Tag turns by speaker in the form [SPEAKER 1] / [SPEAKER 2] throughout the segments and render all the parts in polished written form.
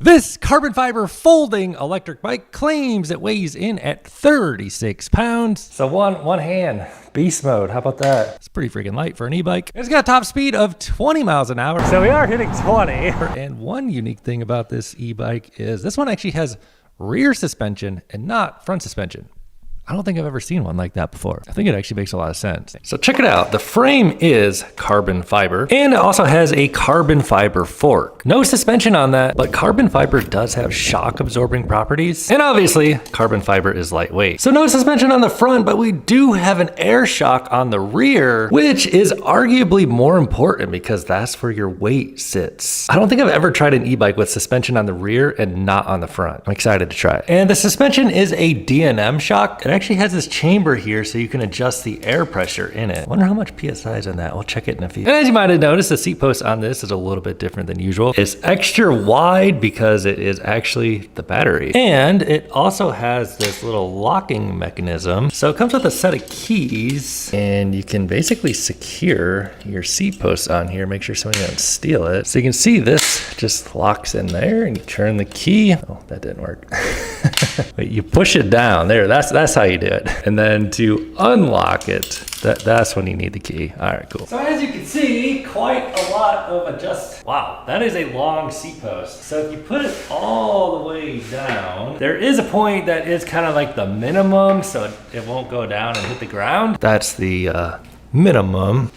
[SPEAKER 1] This carbon fiber folding electric bike claims it weighs in at 36 pounds. So one hand, beast mode. How about that? It's pretty freaking light for an e-bike. It's got a top speed of 20 miles an hour. So we are hitting 20. And one unique thing about this e-bike is this one actually has rear suspension and not front suspension. I don't think I've ever seen one like that before. I think it actually makes a lot of sense. So check it out. The frame is carbon fiber and it also has a carbon fiber fork. No suspension on that, but carbon fiber does have shock absorbing properties. And obviously carbon fiber is lightweight. So no suspension on the front, but we do have an air shock on the rear, which is arguably more important because that's where your weight sits. I don't think I've ever tried an e-bike with suspension on the rear and not on the front. I'm excited to try it. And the suspension is a D&M shock. It actually has this chamber here so you can adjust the air pressure in it. I wonder how much PSI is in that. We'll check it in a few. And as you might have noticed, the seat post on this is a little bit different than usual. It's extra wide because it is actually the battery. And it also has this little locking mechanism. So it comes with a set of keys and you can basically secure your seat post on here, make sure somebody doesn't steal it. So you can see this just locks in there and you turn the key. Oh, that didn't work. But you push it down there. That's how you do it. And then to unlock it, that's when you need the key. All right, cool. So as you can see, quite a lot of adjust. Wow, that is a long seat post. So if you put it all the way down, there is a point that is kind of like the minimum, so it won't go down and hit the ground. That's the minimum.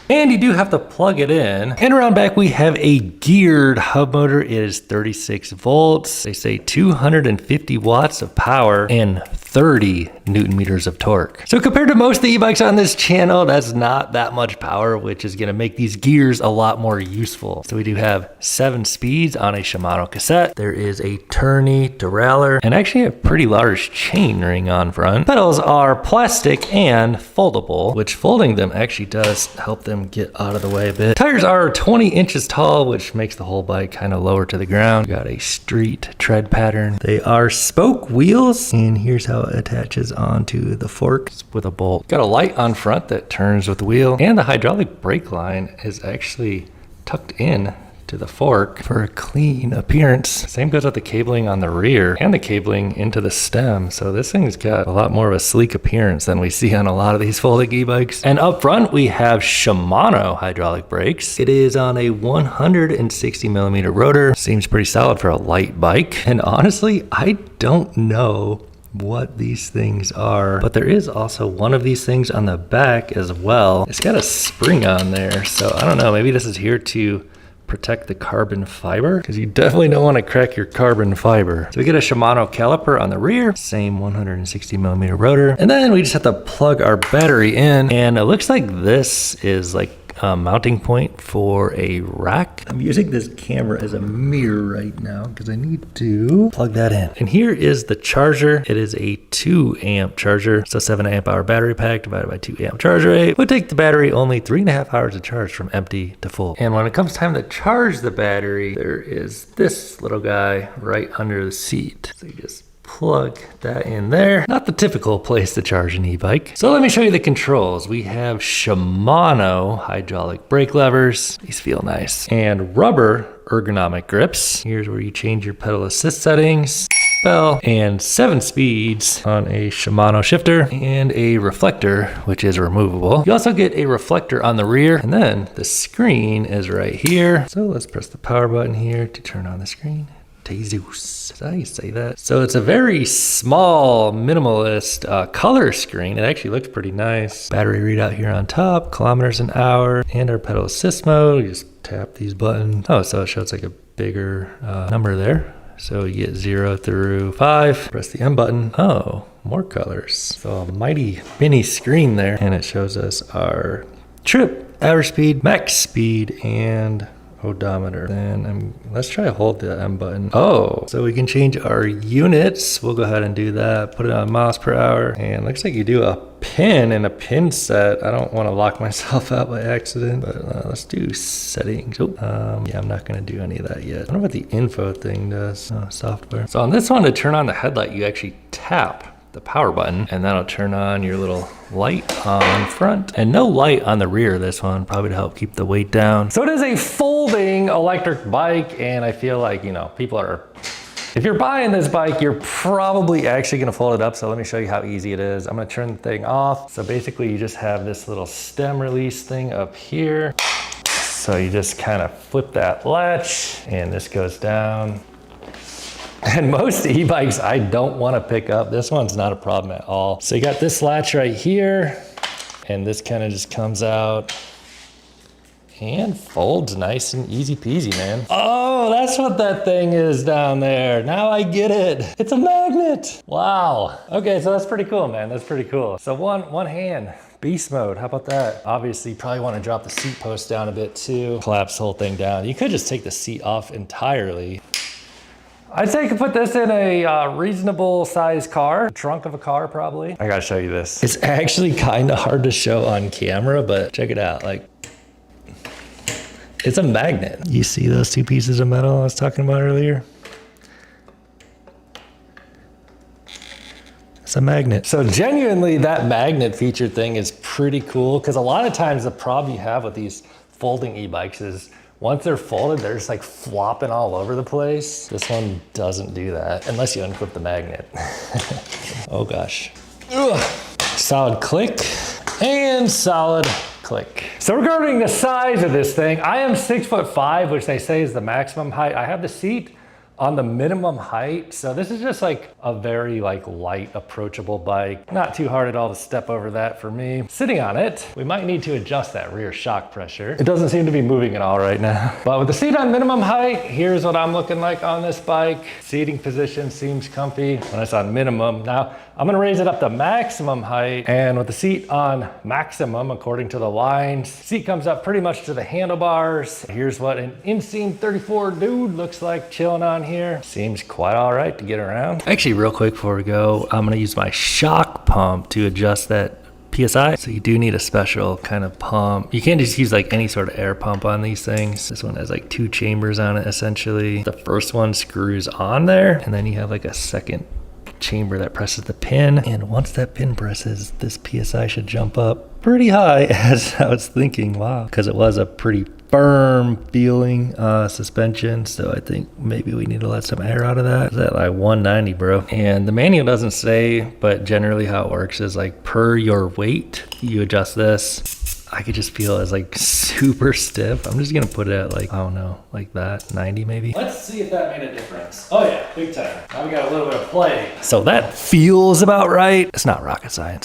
[SPEAKER 1] And you do have to plug it in. And around back, we have a geared hub motor. It is 36 volts. They say 250 watts of power and 30 Newton meters of torque. So compared to most of the e-bikes on this channel, that's not that much power, which is gonna make these gears a lot more useful. So we do have 7 speeds on a Shimano cassette. There is a tourney derailleur and actually a pretty large chain ring on front. Pedals are plastic and foldable, which folding them actually does help them get out of the way a bit. Tires are 20 inches tall, which makes the whole bike kind of lower to the ground. Got a street tread pattern. They are spoke wheels, and here's how it attaches onto the fork with a bolt. Got a light on front that turns with the wheel, and the hydraulic brake line is actually tucked in to the fork for a clean appearance. Same goes with the cabling on the rear and the cabling into the stem. So this thing's got a lot more of a sleek appearance than we see on a lot of these folding e-bikes. And up front, we have Shimano hydraulic brakes. It is on a 160 millimeter rotor. Seems pretty solid for a light bike. And honestly, I don't know what these things are, but there is also one of these things on the back as well. It's got a spring on there. So I don't know, maybe this is here to protect the carbon fiber, because you definitely don't want to crack your carbon fiber. So we get a Shimano caliper on the rear, same 160 millimeter rotor, and then we just have to plug our battery in, and it looks like this is like a mounting point for a rack. I'm using this camera as a mirror right now because I need to plug that in. And here is the charger. It is a 2 amp charger. So 7 amp hour battery pack divided by 2 amp charge rate would take the battery only 3.5 hours to charge from empty to full. And when it comes time to charge the battery, there is this little guy right under the seat. So you just plug that in there. Not the typical place to charge an e-bike. So let me show you the controls. We have Shimano hydraulic brake levers. These feel nice. And rubber ergonomic grips. Here's where you change your pedal assist settings. Bell, and 7 speeds on a Shimano shifter, and a reflector, which is removable. You also get a reflector on the rear, and then the screen is right here. So let's press the power button here to turn on the screen. Tezeus, is that how you say that? So it's a very small, minimalist color screen. It actually looks pretty nice. Battery readout here on top, kilometers an hour, and our pedal assist mode. You just tap these buttons. Oh, so it shows like a bigger number there. So you get 0 through 5. Press the M button. Oh, more colors. So a mighty mini screen there, and it shows us our trip, average speed, max speed, and odometer. Then let's try to hold the M button. Oh, so we can change our units. We'll go ahead and do that. Put it on miles per hour. And looks like you do a pin and a pin set. I don't want to lock myself out by accident, but let's do settings. Oh, yeah, I'm not going to do any of that yet. I don't know what the info thing does. Oh, software. So on this one, to turn on the headlight, you actually tap the power button, and that'll turn on your little light on front, and no light on the rear of this one, probably to help keep the weight down. So it is a folding electric bike, and I feel like, you know, if you're buying this bike, you're probably actually gonna fold it up. So let me show you how easy it is. I'm gonna turn the thing off. So basically you just have this little stem release thing up here. So you just kind of flip that latch and this goes down. And most e-bikes I don't want to pick up. This one's not a problem at all. So you got this latch right here, and this kind of just comes out and folds nice and easy peasy, man. Oh, that's what that thing is down there. Now I get it. It's a magnet. Wow. Okay, so that's pretty cool, man. That's pretty cool. So one hand, beast mode. How about that? Obviously, you probably want to drop the seat post down a bit too. Collapse the whole thing down. You could just take the seat off entirely. I'd say you could put this in a reasonable sized car, trunk of a car probably. I gotta show you this. It's actually kind of hard to show on camera, but check it out. Like, it's a magnet. You see those two pieces of metal I was talking about earlier? It's a magnet. So genuinely, that magnet feature thing is pretty cool, because a lot of times the problem you have with these folding e-bikes is once they're folded, they're just like flopping all over the place. This one doesn't do that, unless you unclip the magnet. Oh gosh. Ugh. Solid click and solid click. So regarding the size of this thing, I am 6'5", which they say is the maximum height. I have the seat on the minimum height. So this is just like a very like light, approachable bike. Not too hard at all to step over that for me. Sitting on it, we might need to adjust that rear shock pressure. It doesn't seem to be moving at all right now. But with the seat on minimum height, here's what I'm looking like on this bike. Seating position seems comfy when it's on minimum. Now, I'm gonna raise it up to maximum height, and with the seat on maximum, according to the lines, seat comes up pretty much to the handlebars. Here's what an inseam 34 dude looks like chilling on here. Seems quite all right to get around. Actually, real quick before we go, I'm gonna use my shock pump to adjust that PSI. So you do need a special kind of pump. You can't just use like any sort of air pump on these things. This one has like 2 chambers on it essentially. The first one screws on there, and then you have like a second chamber that presses the pin, and once that pin presses, this PSI should jump up pretty high, as I was thinking. Wow, because it was a pretty firm feeling suspension, so I think maybe we need to let some air out of that. Is that like 190, bro? And the manual doesn't say, but generally how it works is like per your weight, you adjust this. I could just feel it's like super stiff. I'm just gonna put it at like, I don't know, like that, 90 maybe. Let's see if that made a difference. Oh yeah, big time. Now we got a little bit of play. So that feels about right. It's not rocket science.